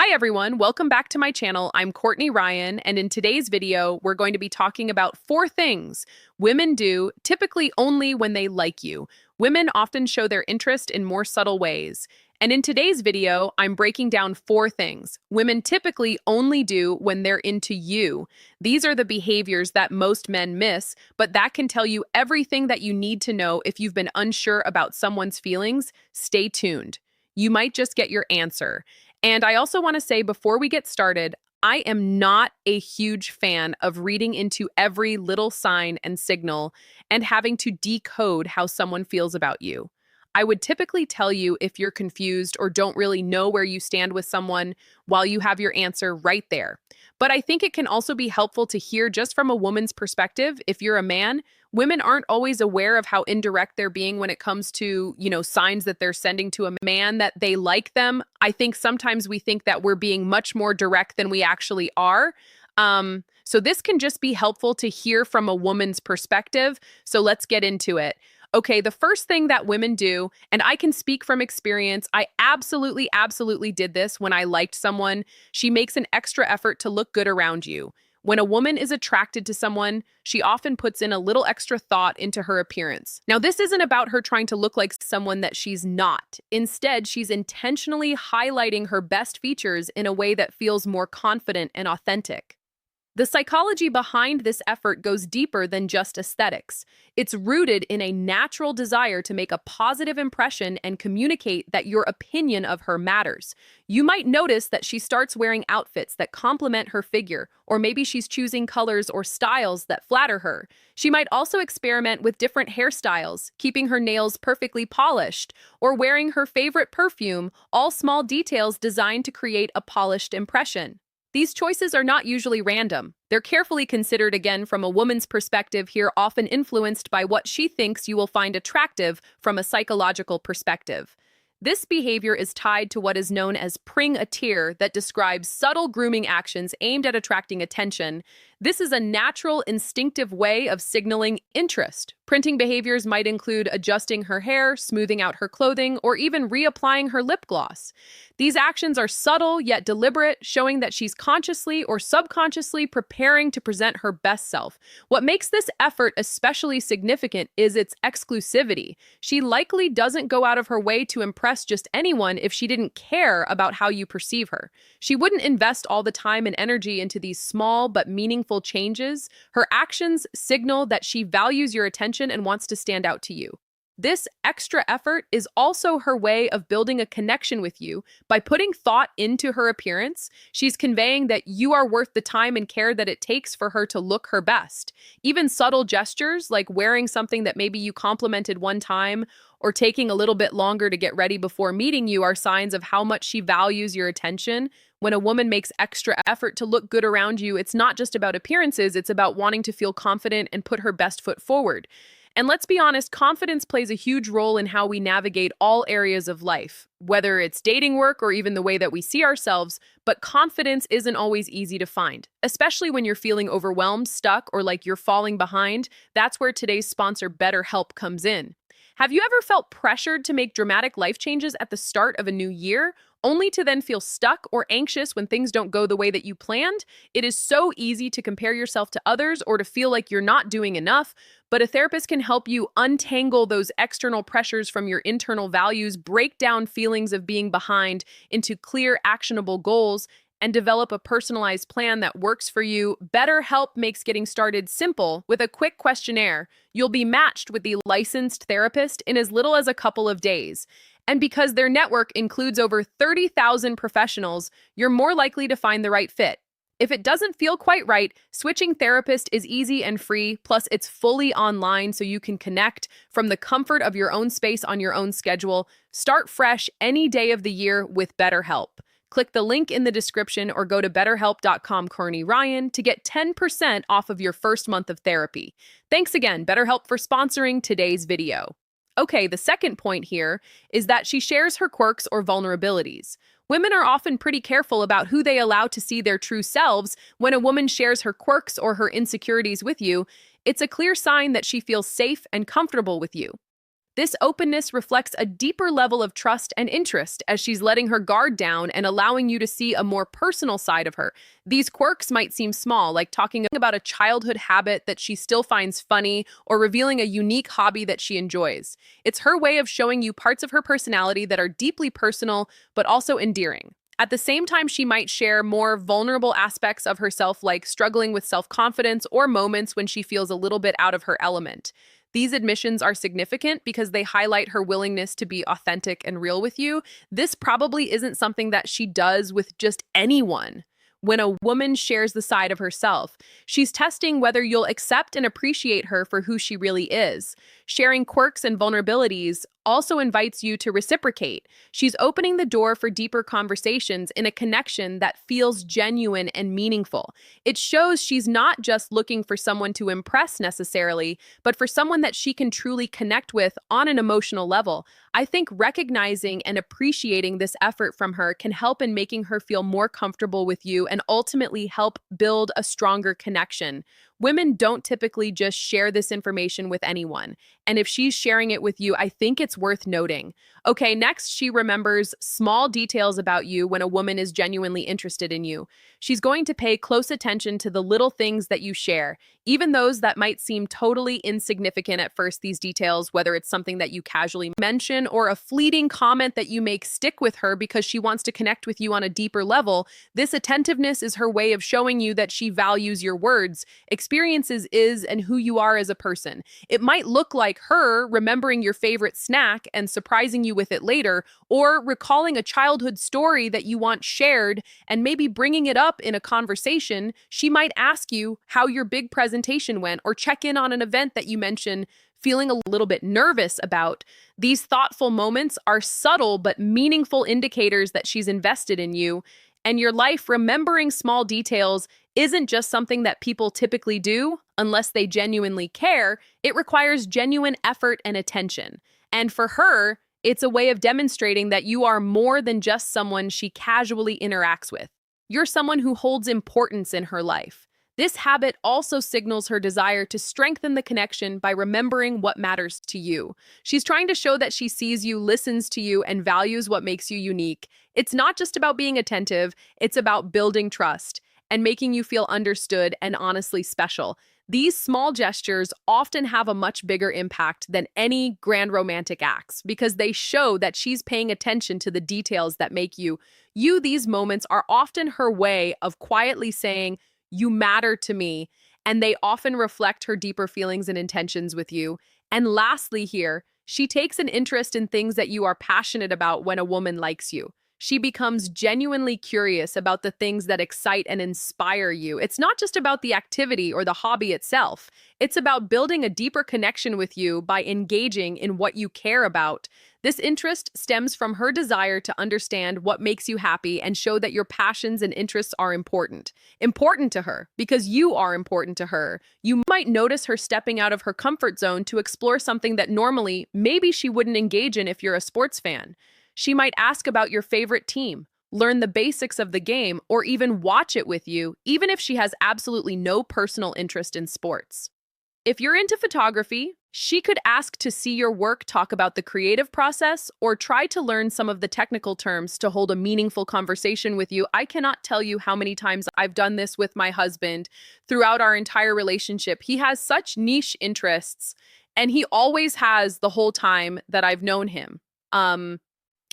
Hi everyone, welcome back to my channel. I'm Courtney Ryan, and in today's video, we're going to be talking about 4 things women do typically only when they like you. Women often show their interest in more subtle ways. And in today's video, I'm breaking down 4 things women typically only do when they're into you. These are the behaviors that most men miss, but that can tell you everything that you need to know if you've been unsure about someone's feelings. Stay tuned. You might just get your answer. And I also want to say before we get started, I am not a huge fan of reading into every little sign and signal and having to decode how someone feels about you. I would typically tell you if you're confused or don't really know where you stand with someone while you have your answer right there. But I think it can also be helpful to hear just from a woman's perspective. If you're a man, women aren't always aware of how indirect they're being when it comes to, signs that they're sending to a man that they like them. I think sometimes we think that we're being much more direct than we actually are. So this can just be helpful to hear from a woman's perspective. So let's get into it. Okay, the first thing that women do, and I can speak from experience, I absolutely did this when I liked someone. She makes an extra effort to look good around you. When a woman is attracted to someone, she often puts in a little extra thought into her appearance. Now, this isn't about her trying to look like someone that she's not. Instead, she's intentionally highlighting her best features in a way that feels more confident and authentic. The psychology behind this effort goes deeper than just aesthetics. It's rooted in a natural desire to make a positive impression and communicate that your opinion of her matters. You might notice that she starts wearing outfits that complement her figure, or maybe she's choosing colors or styles that flatter her. She might also experiment with different hairstyles, keeping her nails perfectly polished, or wearing her favorite perfume, all small details designed to create a polished impression. These choices are not usually random. They're carefully considered again from a woman's perspective here, often influenced by what she thinks you will find attractive from a psychological perspective. This behavior is tied to what is known as pring a tear that describes subtle grooming actions aimed at attracting attention. This is a natural, instinctive way of signaling interest. Printing behaviors might include adjusting her hair, smoothing out her clothing, or even reapplying her lip gloss. These actions are subtle yet deliberate, showing that she's consciously or subconsciously preparing to present her best self. What makes this effort especially significant is its exclusivity. She likely doesn't go out of her way to impress just anyone if she didn't care about how you perceive her. She wouldn't invest all the time and energy into these small but meaningful changes. Her actions signal that she values your attention and wants to stand out to you. This extra effort is also her way of building a connection with you. By putting thought into her appearance, she's conveying that you are worth the time and care that it takes for her to look her best. Even subtle gestures, like wearing something that maybe you complimented one time or taking a little bit longer to get ready before meeting you, are signs of how much she values your attention. When a woman makes extra effort to look good around you, it's not just about appearances, it's about wanting to feel confident and put her best foot forward. And let's be honest, confidence plays a huge role in how we navigate all areas of life, whether it's dating, work, or even the way that we see ourselves. But confidence isn't always easy to find, especially when you're feeling overwhelmed, stuck, or like you're falling behind. That's where today's sponsor, BetterHelp, comes in. Have you ever felt pressured to make dramatic life changes at the start of a new year, only to then feel stuck or anxious when things don't go the way that you planned? It is so easy to compare yourself to others or to feel like you're not doing enough, but a therapist can help you untangle those external pressures from your internal values, break down feelings of being behind into clear, actionable goals, and develop a personalized plan that works for you. BetterHelp makes getting started simple. With a quick questionnaire, you'll be matched with the licensed therapist in as little as a couple of days. And because their network includes over 30,000 professionals, you're more likely to find the right fit. If it doesn't feel quite right, switching therapist is easy and free, plus it's fully online so you can connect from the comfort of your own space on your own schedule. Start fresh any day of the year with BetterHelp. Click the link in the description or go to betterhelp.com, Courtney Ryan, to get 10% off of your first month of therapy. Thanks again, BetterHelp, for sponsoring today's video. Okay, the second point here is that she shares her quirks or vulnerabilities. Women are often pretty careful about who they allow to see their true selves. When a woman shares her quirks or her insecurities with you, it's a clear sign that she feels safe and comfortable with you. This openness reflects a deeper level of trust and interest as she's letting her guard down and allowing you to see a more personal side of her. These quirks might seem small, like talking about a childhood habit that she still finds funny or revealing a unique hobby that she enjoys. It's her way of showing you parts of her personality that are deeply personal but also endearing. At the same time, she might share more vulnerable aspects of herself, like struggling with self-confidence or moments when she feels a little bit out of her element. These admissions are significant because they highlight her willingness to be authentic and real with you. This probably isn't something that she does with just anyone. When a woman shares the side of herself, she's testing whether you'll accept and appreciate her for who she really is. Sharing quirks and vulnerabilities also invites you to reciprocate. She's opening the door for deeper conversations in a connection that feels genuine and meaningful. It shows she's not just looking for someone to impress necessarily, but for someone that she can truly connect with on an emotional level. I think recognizing and appreciating this effort from her can help in making her feel more comfortable with you and ultimately help build a stronger connection. Women don't typically just share this information with anyone. And if she's sharing it with you, I think it's worth noting. Okay, next, she remembers small details about you when a woman is genuinely interested in you. She's going to pay close attention to the little things that you share, even those that might seem totally insignificant at first. These details, whether it's something that you casually mention or a fleeting comment that you make, stick with her because she wants to connect with you on a deeper level. This attentiveness is her way of showing you that she values your words, experiences, and who you are as a person. It might look like her remembering your favorite snack and surprising you with it later, or recalling a childhood story that you want shared and maybe bringing it up in a conversation. She might ask you how your big presentation went or check in on an event that you mentioned feeling a little bit nervous about. These thoughtful moments are subtle but meaningful indicators that she's invested in you and your life. Remembering small details isn't just something that people typically do unless they genuinely care. It requires genuine effort and attention. And for her, it's a way of demonstrating that you are more than just someone she casually interacts with. You're someone who holds importance in her life. This habit also signals her desire to strengthen the connection by remembering what matters to you. She's trying to show that she sees you, listens to you, and values what makes you unique. It's not just about being attentive, it's about building trust and making you feel understood and honestly special. These small gestures often have a much bigger impact than any grand romantic acts because they show that she's paying attention to the details that make you. These moments are often her way of quietly saying, "You matter to me," and they often reflect her deeper feelings and intentions with you. And lastly here, she takes an interest in things that you are passionate about. When a woman likes you, she becomes genuinely curious about the things that excite and inspire you. It's not just about the activity or the hobby itself. It's about building a deeper connection with you by engaging in what you care about. This interest stems from her desire to understand what makes you happy and show that your passions and interests are important to her because you are important to her. You might notice her stepping out of her comfort zone to explore something that normally maybe she wouldn't engage in if you're a sports fan. She might ask about your favorite team, learn the basics of the game, or even watch it with you, even if she has absolutely no personal interest in sports. If you're into photography, she could ask to see your work, talk about the creative process, or try to learn some of the technical terms to hold a meaningful conversation with you. I cannot tell you how many times I've done this with my husband throughout our entire relationship. He has such niche interests, and he always has the whole time that I've known him.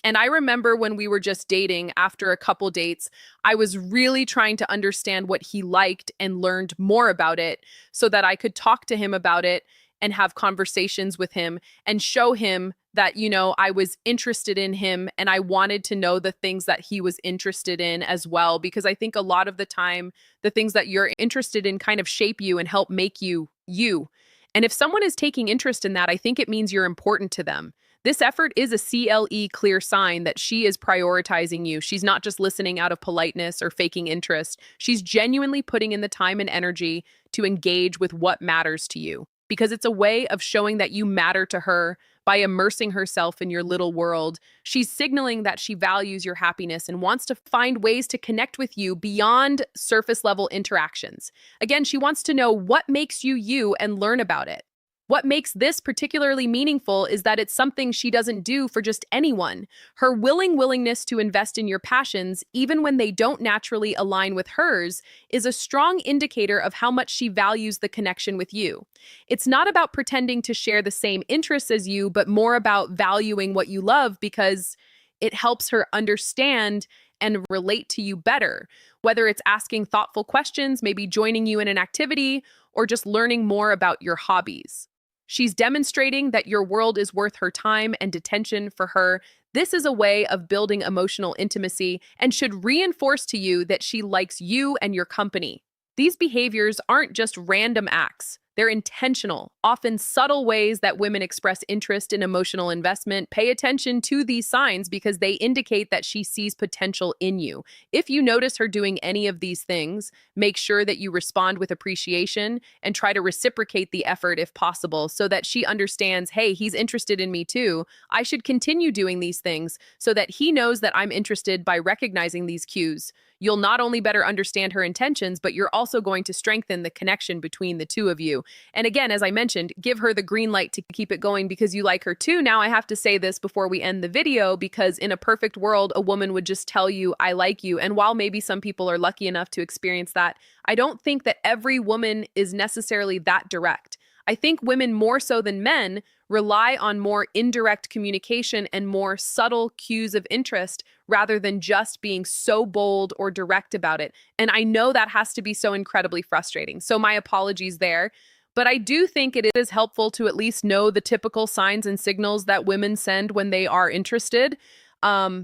And I remember when we were just dating, after a couple dates, I was really trying to understand what he liked and learned more about it so that I could talk to him about it and have conversations with him and show him that, I was interested in him and I wanted to know the things that he was interested in as well. Because I think a lot of the time, the things that you're interested in kind of shape you and help make you, you. And if someone is taking interest in that, I think it means you're important to them. This effort is a clear sign that she is prioritizing you. She's not just listening out of politeness or faking interest. She's genuinely putting in the time and energy to engage with what matters to you, because it's a way of showing that you matter to her by immersing herself in your little world. She's signaling that she values your happiness and wants to find ways to connect with you beyond surface level interactions. Again, she wants to know what makes you you and learn about it. What makes this particularly meaningful is that it's something she doesn't do for just anyone. Her willingness to invest in your passions, even when they don't naturally align with hers, is a strong indicator of how much she values the connection with you. It's not about pretending to share the same interests as you, but more about valuing what you love because it helps her understand and relate to you better. Whether it's asking thoughtful questions, maybe joining you in an activity, or just learning more about your hobbies. She's demonstrating that your world is worth her time and attention. For her, this is a way of building emotional intimacy and should reinforce to you that she likes you and your company. These behaviors aren't just random acts. They're intentional, often subtle ways that women express interest in emotional investment. Pay attention to these signs because they indicate that she sees potential in you. If you notice her doing any of these things, make sure that you respond with appreciation and try to reciprocate the effort if possible so that she understands, hey, he's interested in me too. I should continue doing these things so that he knows that I'm interested by recognizing these cues. You'll not only better understand her intentions, but you're also going to strengthen the connection between the two of you. And again, as I mentioned, give her the green light to keep it going because you like her too. Now, I have to say this before we end the video because in a perfect world, a woman would just tell you, I like you. And while maybe some people are lucky enough to experience that, I don't think that every woman is necessarily that direct. I think women more so than men rely on more indirect communication and more subtle cues of interest rather than just being so bold or direct about it. And I know that has to be so incredibly frustrating. So my apologies there. But I do think it is helpful to at least know the typical signs and signals that women send when they are interested,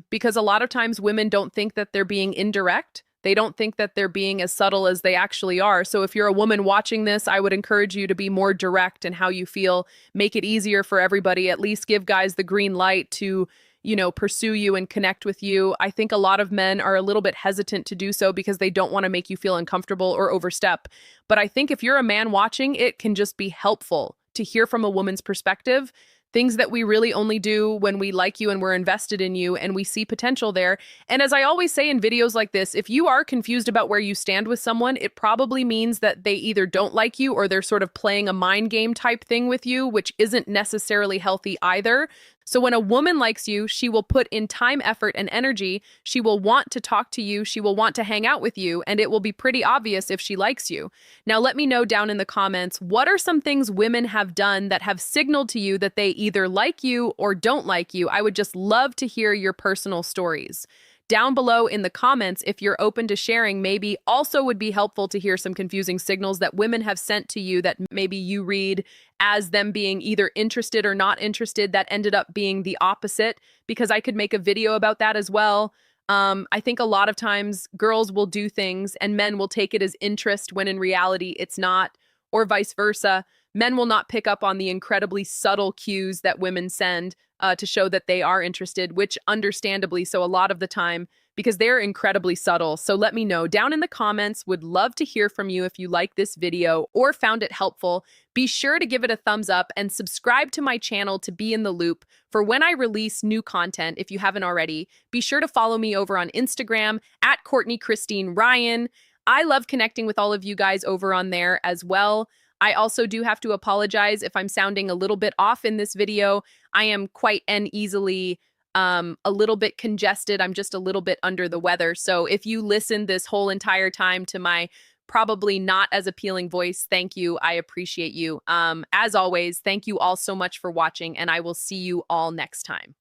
because a lot of times women don't think that they're being indirect. They don't think that they're being as subtle as they actually are. So if you're a woman watching this, I would encourage you to be more direct in how you feel. Make it easier for everybody. At least give guys the green light to, pursue you and connect with you. I think a lot of men are a little bit hesitant to do so because they don't want to make you feel uncomfortable or overstep. But I think if you're a man watching, it can just be helpful to hear from a woman's perspective. Things that we really only do when we like you and we're invested in you and we see potential there. And as I always say in videos like this, if you are confused about where you stand with someone, it probably means that they either don't like you or they're sort of playing a mind game type thing with you, which isn't necessarily healthy either. So when a woman likes you, she will put in time, effort, and energy. She will want to talk to you. She will want to hang out with you, and it will be pretty obvious if she likes you. Now, let me know down in the comments, what are some things women have done that have signaled to you that they either like you or don't like you? I would just love to hear your personal stories. Down below in the comments, if you're open to sharing, maybe also would be helpful to hear some confusing signals that women have sent to you that maybe you read as them being either interested or not interested that ended up being the opposite, because I could make a video about that as well. I think a lot of times girls will do things and men will take it as interest when in reality it's not, or vice versa. Men will not pick up on the incredibly subtle cues that women send to show that they are interested, which understandably, so a lot of the time, because they're incredibly subtle. So let me know down in the comments. Would love to hear from you if you like this video or found it helpful. Be sure to give it a thumbs up and subscribe to my channel to be in the loop for when I release new content if you haven't already. Be sure to follow me over on Instagram at Courtney Christine Ryan. I love connecting with all of you guys over on there as well. I also do have to apologize if I'm sounding a little bit off in this video. I am quite and easily a little bit congested. I'm just a little bit under the weather. So if you listen this whole entire time to my probably not as appealing voice, thank you. I appreciate you. As always, thank you all so much for watching, and I will see you all next time.